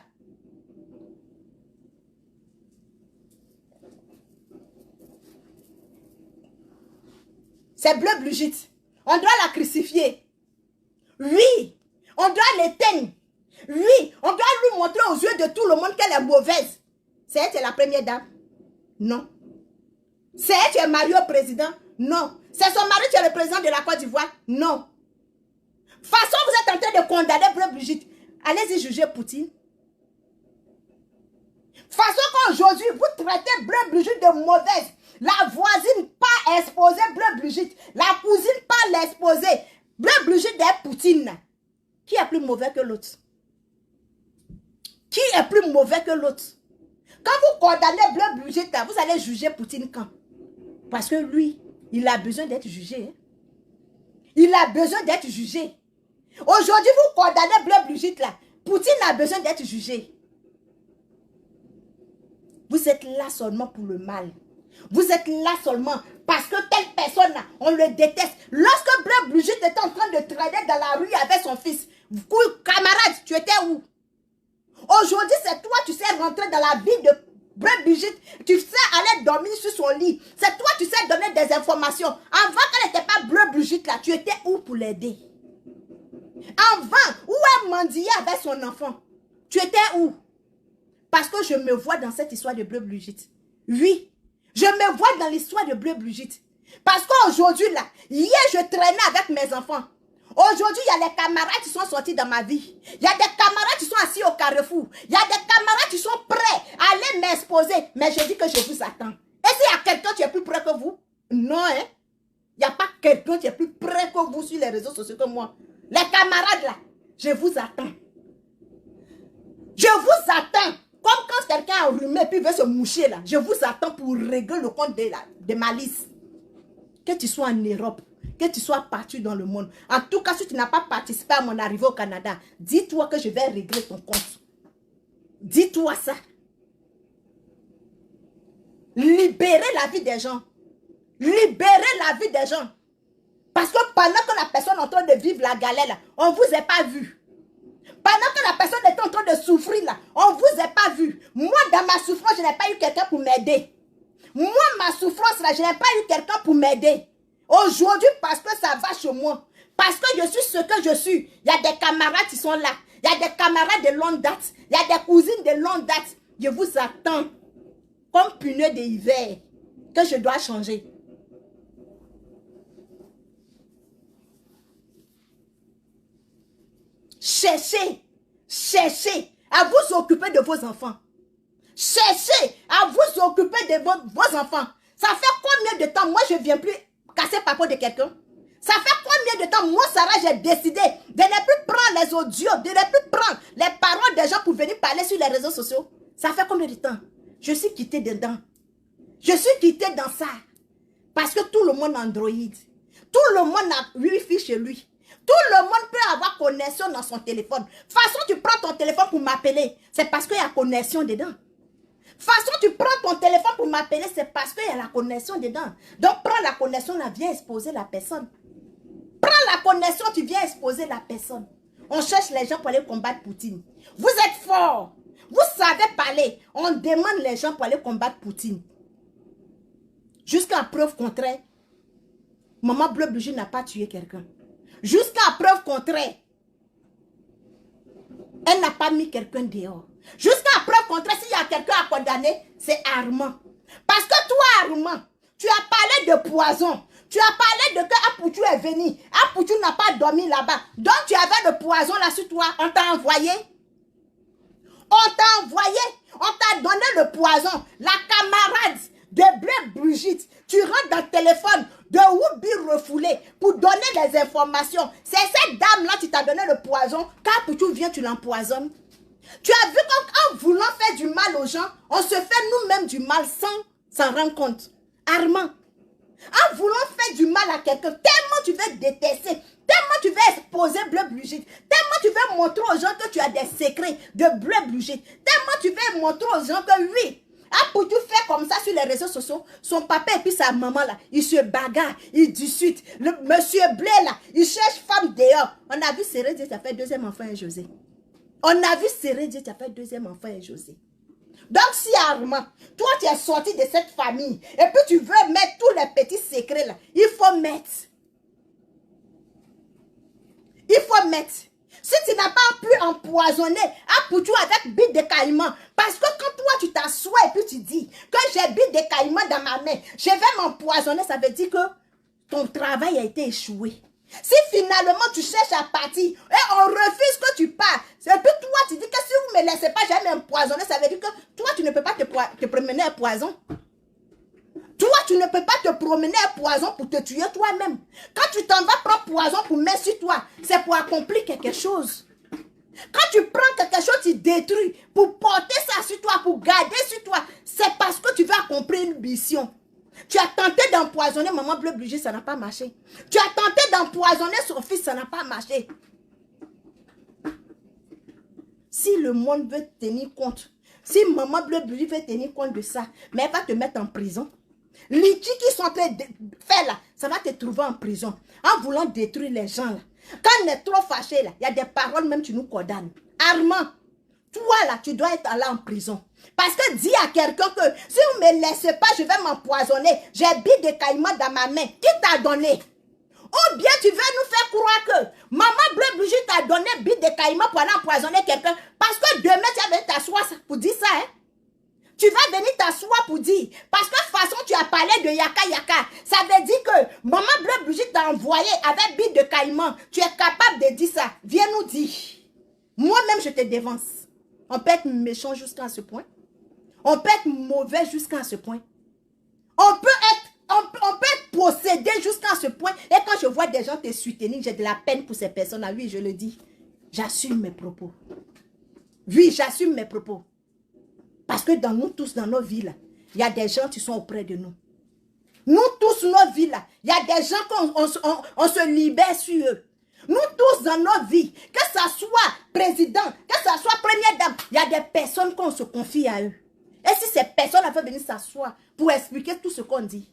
C'est Bleu Brigitte. On doit la crucifier. Oui, on doit l'éteindre. Oui, on doit lui montrer aux yeux de tout le monde qu'elle est mauvaise. C'est elle qui est la première dame? Non. C'est elle qui est mariée au président? Non. C'est son mari qui est le président de la Côte d'Ivoire? Non. Façon, vous êtes en train de condamner Bleu Brigitte. Allez-y juger Poutine. Façon qu'aujourd'hui, vous traitez Bleu Brigitte de mauvaise. La voisine pas exposée, Bleu Brigitte. La cousine pas l'exposer. Bleu Brigitte est Poutine. Qui est plus mauvais que l'autre? Qui est plus mauvais que l'autre? Quand vous condamnez Bleu Brigitte, vous allez juger Poutine quand? Parce que lui, il a besoin d'être jugé. Hein? Il a besoin d'être jugé. Aujourd'hui, vous condamnez Bleu Brigitte là. Poutine a besoin d'être jugé. Vous êtes là seulement pour le mal. Vous êtes là seulement parce que telle personne là, on le déteste. Lorsque Bleu Brigitte était en train de traîner dans la rue avec son fils, camarade, tu étais où? Aujourd'hui, c'est toi, tu sais rentrer dans la vie de Bleu Brigitte. Tu sais aller dormir sur son lit. C'est toi, tu sais donner des informations. Avant qu'elle n'était pas Bleu Brigitte là, tu étais où pour l'aider? Avant, où elle mendiait avec son enfant? Tu étais où? Parce que je me vois dans cette histoire de Bleu Brigitte. Oui, je me vois dans l'histoire de Bleu Brigitte. Parce qu'aujourd'hui là, hier je traînais avec mes enfants. Aujourd'hui, il y a les camarades qui sont sortis dans ma vie. Il y a des camarades qui sont assis au carrefour. Il y a des camarades qui sont prêts à aller m'exposer. Mais je dis que je vous attends. Et s'il y a quelqu'un qui est plus près que vous? Non, hein? Il n'y a pas quelqu'un qui est plus près que vous sur les réseaux sociaux que moi. Les camarades là, je vous attends. Je vous attends. Comme quand quelqu'un a enrhumé et puis veut se moucher là. Je vous attends pour régler le compte de ma liste. Que tu sois en Europe, que tu sois partout dans le monde. En tout cas, si tu n'as pas participé à mon arrivée au Canada, dis-toi que je vais régler ton compte. Dis-toi ça. Libérez la vie des gens. Libérez la vie des gens. Parce que pendant que la personne est en train de vivre la galère, là, on ne vous a pas vu. Pendant que la personne est en train de souffrir, là, on ne vous a pas vu. Moi, dans ma souffrance, je n'ai pas eu quelqu'un pour m'aider. Moi, ma souffrance, là, je n'ai pas eu quelqu'un pour m'aider. Aujourd'hui, parce que ça va chez moi, parce que je suis ce que je suis, il y a des camarades qui sont là. Il y a des camarades de longue date. Il y a des cousines de longue date. Je vous attends comme pneu d'hiver que je dois changer. Cherchez à vous occuper de vos enfants. Cherchez à vous occuper de vos enfants. Ça fait combien de temps, moi je ne viens plus casser papo de quelqu'un? Ça fait combien de temps, moi Sarah, j'ai décidé de ne plus prendre les audios, de ne plus prendre les paroles des gens pour venir parler sur les réseaux sociaux? Ça fait combien de temps? Je suis quittée dedans. Je suis quittée dans ça. Parce que tout le monde a Android. Tout le monde a Wi-Fi chez lui. Tout le monde peut avoir connexion dans son téléphone. Façon, tu prends ton téléphone pour m'appeler, c'est parce qu'il y a connexion dedans. Façon, tu prends ton téléphone pour m'appeler, c'est parce qu'il y a la connexion dedans. Donc, prends la connexion, là, viens exposer la personne. Prends la connexion, tu viens exposer la personne. On cherche les gens pour aller combattre Poutine. Vous êtes forts. Vous savez parler. On demande les gens pour aller combattre Poutine. Jusqu'à preuve contraire, Maman Bleu Brigitte n'a pas tué quelqu'un. Jusqu'à preuve contraire, elle n'a pas mis quelqu'un dehors. Jusqu'à preuve contraire, s'il y a quelqu'un à condamner, c'est Armand. Parce que toi, Armand, tu as parlé de poison. Tu as parlé de que Apoutou est venu. Apoutou n'a pas dormi là-bas. Donc tu avais le poison là sur toi. On t'a envoyé. On t'a envoyé. On t'a donné le poison. La camarade de Bleu Brigitte. Tu rentres dans le téléphone de Woubi refoulé pour donner des informations. C'est cette dame-là qui t'a donné le poison. Quand Apoutou vient, tu l'empoisonnes. Tu as vu qu'en voulant faire du mal aux gens, on se fait nous-mêmes du mal sans s'en rendre compte. Armand, en voulant faire du mal à quelqu'un, tellement tu veux détester, tellement tu veux exposer Bleu Brigitte, tellement tu veux montrer aux gens que tu as des secrets de Bleu Brigitte, tellement tu veux montrer aux gens que oui, Apoutou fait comme ça sur les réseaux sociaux, son papa et puis sa maman là, ils se bagarrent, ils discutent, le monsieur Blé là, il cherche femme dehors. On a vu Serré Dieu, ça fait deuxième enfant et José. On a vu Serré Dieu, tu as fait deuxième enfant et José. Donc si Armand, toi tu es sorti de cette famille et puis tu veux mettre tous les petits secrets là, il faut mettre. Il faut mettre. Si tu n'as pas pu empoisonner Apoutou avec bite de caïman, parce que quand toi tu t'assois et puis tu dis que j'ai bite de caïman dans ma main, je vais m'empoisonner, ça veut dire que ton travail a été échoué. Si finalement tu cherches à partir et on refuse que tu pars, et puis toi tu dis que si vous ne me laissez pas, je vais m'empoisonner, ça veut dire que toi tu ne peux pas te promener un poison. Toi tu ne peux pas te promener un poison pour te tuer toi-même. Quand tu t'en vas prendre poison pour mettre sur toi, c'est pour accomplir quelque chose. Quand tu prends quelque chose, tu détruis pour porter ça sur toi, pour garder sur toi, c'est parce que tu veux accomplir une mission. Tu as tenté d'empoisonner maman Bleu Brigitte, ça n'a pas marché. Tu as tenté d'empoisonner son fils, ça n'a pas marché. Si le monde veut tenir compte, si maman Bleu Brigitte veut tenir compte de ça, mais elle va te mettre en prison. Les qui sont en train de faire là, ça va te trouver en prison. En voulant détruire les gens là. Quand on est trop fâché là, il y a des paroles même tu nous condamnes. Armand, toi là, tu dois être allé en prison. Parce que dis à quelqu'un que si vous ne me laissez pas, je vais m'empoisonner. J'ai bille de caïman dans ma main. Qui t'a donné? Ou bien tu veux nous faire croire que maman Bleu Brigitte t'a donné bille de caïman pour aller empoisonner quelqu'un. Parce que demain tu vas t'asseoir pour dire ça. Hein? Tu vas venir t'asseoir pour dire. Parce que de toute façon, tu as parlé de Yaka Yaka. Ça veut dire que maman Bleu Brigitte t'a envoyé avec bille de caïman. Tu es capable de dire ça. Viens nous dire. Moi-même, je te dévance. On peut être méchant jusqu'à ce point. On peut être mauvais jusqu'à ce point. On peut être possédé jusqu'à ce point. Et quand je vois des gens te soutenir, j'ai de la peine pour ces personnes-là. Oui, je le dis. J'assume mes propos. Oui, j'assume mes propos. Parce que dans nous tous, dans nos vies, là, il y a des gens qui sont auprès de nous. Nous tous, nos vies, là, il y a des gens qu'on se libère sur eux. Nous tous, dans nos vies, que ce soit président, que ce soit première dame, il y a des personnes qu'on se confie à eux. Et si ces personnes veulent venir s'asseoir pour expliquer tout ce qu'on dit,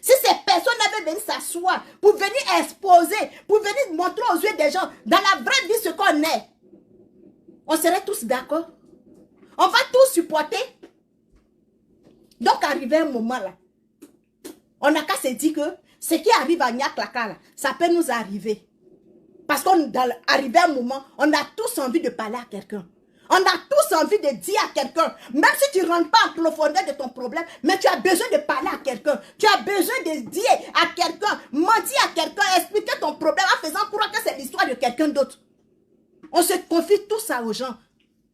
si ces personnes veulent venir s'asseoir pour venir exposer, pour venir montrer aux yeux des gens, dans la vraie vie, ce qu'on est, on serait tous d'accord. On va tous supporter. Donc, arrivé un moment là, on n'a qu'à se dire que ce qui arrive à Nyaklaka là, ça peut nous arriver. Parce qu'arrivé un moment, on a tous envie de parler à quelqu'un. On a tous envie de dire à quelqu'un, même si tu ne rentres pas en profondeur de ton problème, mais tu as besoin de parler à quelqu'un. Tu as besoin de dire à quelqu'un, mentir à quelqu'un, expliquer ton problème en faisant croire que c'est l'histoire de quelqu'un d'autre. On se confie tout ça aux gens.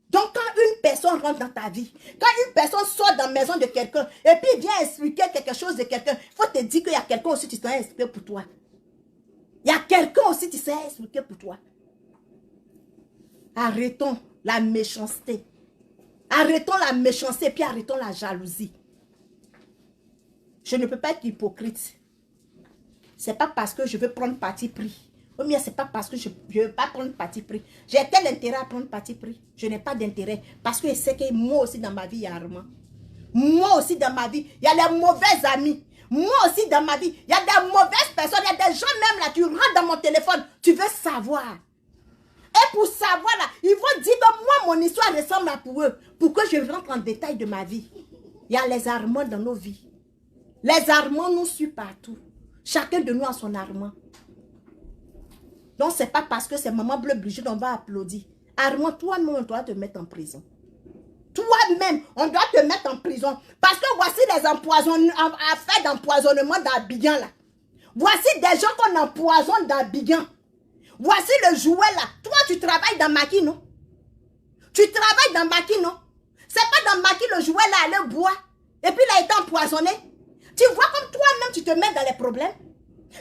Donc, quand une personne rentre dans ta vie, quand une personne sort dans la maison de quelqu'un, et puis vient expliquer quelque chose de quelqu'un, il faut te dire qu'il y a quelqu'un aussi qui s'est expliqué pour toi. Il y a quelqu'un aussi qui s'est expliqué pour toi. Arrêtons la méchanceté. Arrêtons la méchanceté, puis arrêtons la jalousie. Je ne peux pas être hypocrite. Ce n'est pas parce que je veux prendre parti pris. Ou bien ce n'est pas parce que je ne veux pas prendre parti pris. J'ai tel intérêt à prendre parti pris. Je n'ai pas d'intérêt. Parce que je sais que moi aussi dans ma vie, il y a Armand. Moi aussi dans ma vie, il y a les mauvais amis. Moi aussi dans ma vie, il y a des mauvaises personnes. Il y a des gens même là, tu rentres dans mon téléphone, tu veux savoir. Et pour savoir là, ils vont dire que moi, mon histoire ressemble à pour eux. Pour que je rentre en détail de ma vie. Il y a les Armands dans nos vies. Les Armands nous suivent partout. Chacun de nous a son Armand. Donc, ce n'est pas parce que c'est maman Bleu Brigitte, on va applaudir. Armand, toi-même, on doit te mettre en prison. Toi-même, on doit te mettre en prison. Parce que voici les affaires d'empoisonnement d'Abidjan là. Voici des gens qu'on empoisonne d'Abidjan. Voici le jouet là. Toi, tu travailles dans Maki, non? Tu travailles dans Maki, non? C'est pas dans Maki le jouet là, le bois. Et puis il a été empoisonné. Tu vois comme toi-même, tu te mets dans les problèmes.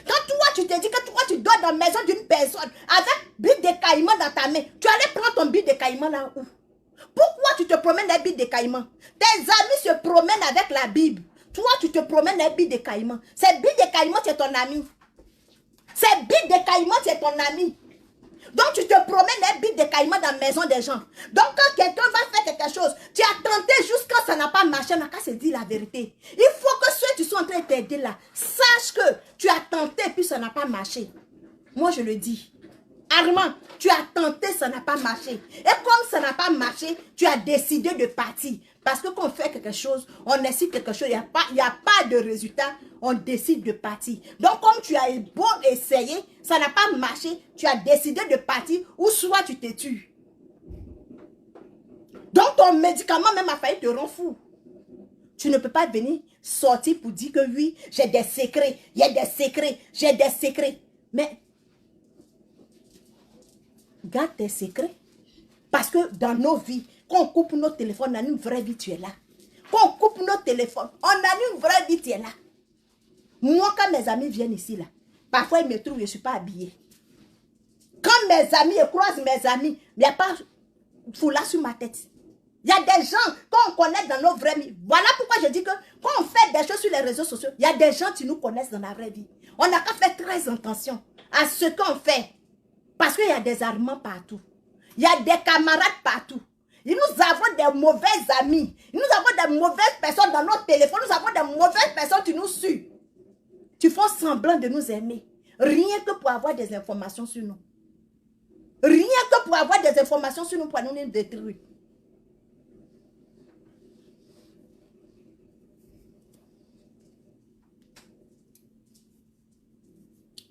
Quand toi, tu te dis que toi, tu dors dans la maison d'une personne avec bille de caïman dans ta main, tu allais prendre ton bille de caïman là où? Pourquoi tu te promènes avec bille de caïman? Tes amis se promènent avec la Bible. Toi, tu te promènes avec bille de caïman. Cette bille de caïman, c'est ton ami. Cette bille de caïman, c'est ton ami. Donc, tu te promènes avec bille de caïman dans la maison des gens. Donc, quand quelqu'un va faire quelque chose, tu as tenté jusqu'à ça n'a pas marché, on n'a qu'à se dire la vérité. Il faut que ceux qui sont en train de t'aider là, sachent que tu as tenté et puis ça n'a pas marché. Moi, je le dis. Armand, tu as tenté, ça n'a pas marché. Et comme ça n'a pas marché, tu as décidé de partir. Parce que quand on fait quelque chose, on décide quelque chose, il n'y a pas de résultat, on décide de partir. Donc, comme tu as beau essayer, ça n'a pas marché, tu as décidé de partir ou soit tu te tues. Donc, ton médicament même a failli te rendre fou. Tu ne peux pas venir sortir pour dire que oui, j'ai des secrets, il y a des secrets, j'ai des secrets. Mais garde tes secrets. Parce que dans nos vies, quand on coupe nos téléphones, on a une vraie vie, tu es là. Quand on coupe nos téléphones, on a une vraie vie, tu es là. Moi, quand mes amis viennent ici, là, parfois ils me trouvent, je ne suis pas habillée. Quand mes amis, je croise mes amis, il n'y a pas foulard sur ma tête. Il y a des gens qu'on connaît dans nos vraies vies. Voilà pourquoi je dis que quand on fait des choses sur les réseaux sociaux, il y a des gens qui nous connaissent dans la vraie vie. On n'a qu'à faire très attention à ce qu'on fait. Parce qu'il y a des armements partout. Il y a des camarades partout. Et nous avons des mauvais amis. Nous avons des mauvaises personnes dans notre téléphone. Nous avons des mauvaises personnes qui nous suivent. Tu fais semblant de nous aimer. Rien que pour avoir des informations sur nous. Rien que pour avoir des informations sur nous pour nous détruire.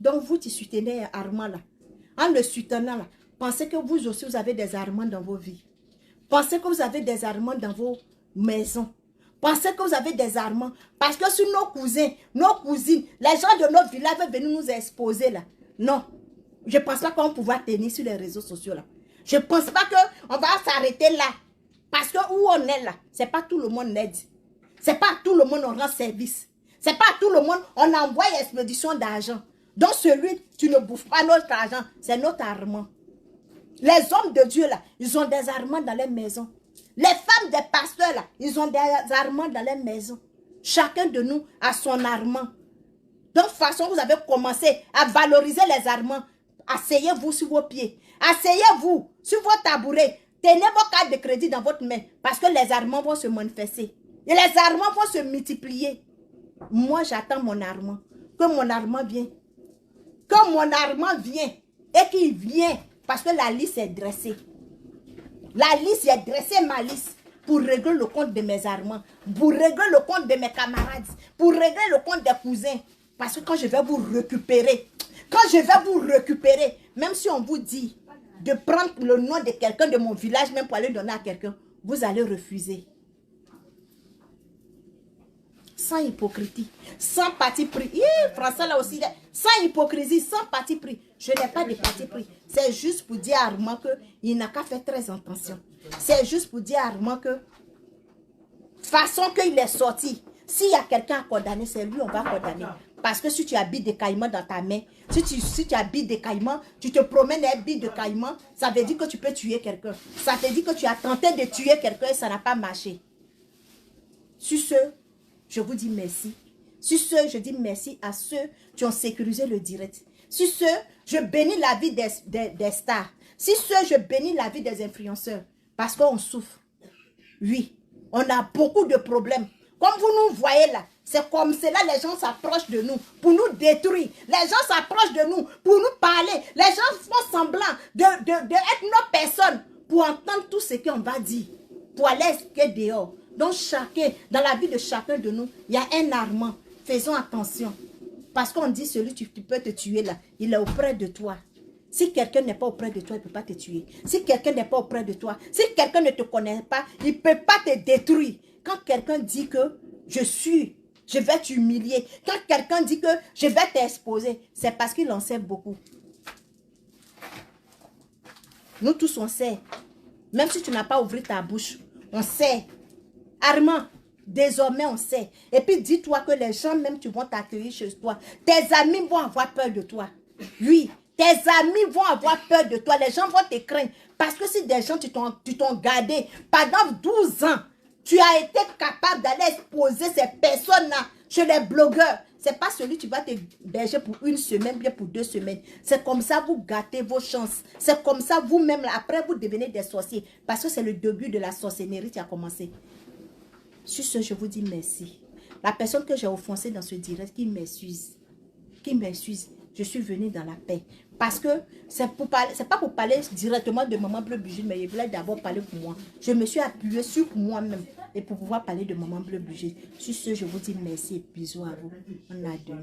Donc vous qui soutenez Armand là, en le soutenant là, pensez que vous aussi vous avez des Armands dans vos vies. Pensez que vous avez des Armands dans vos maisons. Pensez que vous avez des Armands. Parce que sur nos cousins, nos cousines, les gens de notre village veulent venir nous exposer là. Non. Je ne pense pas qu'on va pouvoir tenir sur les réseaux sociaux là. Je ne pense pas qu'on va s'arrêter là. Parce que où on est là, ce n'est pas tout le monde aide. Ce n'est pas tout le monde on rend service. Ce n'est pas tout le monde on envoie expédition d'argent. Donc celui, tu ne bouffes pas notre argent, c'est notre Armand. Les hommes de Dieu là, ils ont des Armands dans les maisons. Les femmes des pasteurs là, ils ont des Armands dans les maisons. Chacun de nous a son Armand. Donc façon, vous avez commencé à valoriser les Armands. Asseyez-vous sur vos pieds. Asseyez-vous sur vos tabourets. Tenez vos cartes de crédit dans votre main. Parce que les Armands vont se manifester. Et les Armands vont se multiplier. Moi, j'attends mon Armand. Que mon Armand vienne. Que mon Armand vienne. Et qu'il vienne. Parce que la liste est dressée. La liste est dressée, ma liste. Pour régler le compte de mes Armands. Pour régler le compte de mes camarades. Pour régler le compte des cousins. Parce que quand je vais vous récupérer. Quand je vais vous récupérer. Même si on vous dit de prendre le nom de quelqu'un de mon village. Même pour aller donner à quelqu'un. Vous allez refuser. Sans hypocrisie, sans parti pris. Français là aussi, sans hypocrisie, sans parti pris. Je n'ai pas de parti pris. C'est juste pour dire à Armand qu'il n'a qu'à faire très attention. C'est juste pour dire à Armand que, façon qu'il est sorti, s'il y a quelqu'un à condamner, c'est lui on va condamner. Parce que si tu habites des caïmans dans ta main, si tu habites des caïmans, tu te promènes un bille de caïmans, ça veut dire que tu peux tuer quelqu'un. Ça veut dire que tu as tenté de tuer quelqu'un et ça n'a pas marché. Sur ce, je vous dis merci. Sur ce, je dis merci à ceux qui ont sécurisé le direct. Sur ce, je bénis la vie des stars. Sur ce, je bénis la vie des influenceurs. Parce qu'on souffre. Oui, on a beaucoup de problèmes. Comme vous nous voyez là, c'est comme cela les gens s'approchent de nous pour nous détruire. Les gens s'approchent de nous pour nous parler. Les gens font semblant d'être nos personnes pour entendre tout ce qu'on va dire. Pour aller esquer dehors. Donc chacun, dans la vie de chacun de nous, il y a un Armand. Faisons attention. Parce qu'on dit celui qui peut te tuer là, il est auprès de toi. Si quelqu'un n'est pas auprès de toi, il ne peut pas te tuer. Si quelqu'un n'est pas auprès de toi, si quelqu'un ne te connaît pas, il ne peut pas te détruire. Quand quelqu'un dit que je vais t'humilier. Quand quelqu'un dit que je vais t'exposer, c'est parce qu'il en sait beaucoup. Nous tous on sait. Même si tu n'as pas ouvert ta bouche, on sait. Armand, désormais on sait. Et puis dis-toi que les gens même qui vont t'accueillir chez toi, tes amis vont avoir peur de toi. Oui, tes amis vont avoir peur de toi. Les gens vont te craindre. Parce que si des gens tu t'ont gardé pendant 12 ans, tu as été capable d'aller exposer ces personnes-là chez les blogueurs. Ce n'est pas celui qui va te berger pour une semaine, bien pour 2 semaines. C'est comme ça vous gâtez vos chances. C'est comme ça vous-même, après vous devenez des sorciers. Parce que c'est le début de la sorcellerie qui a commencé. Sur ce, je vous dis merci. La personne que j'ai offensée dans ce direct, qui m'excuse, je suis venue dans la paix. Parce que c'est pas pour parler directement de Maman Bleu Brigitte, mais je voulais d'abord parler pour moi. Je me suis appuyée sur moi-même et pour pouvoir parler de Maman Bleu Brigitte. Sur ce, je vous dis merci et bisous à vous. On a demain.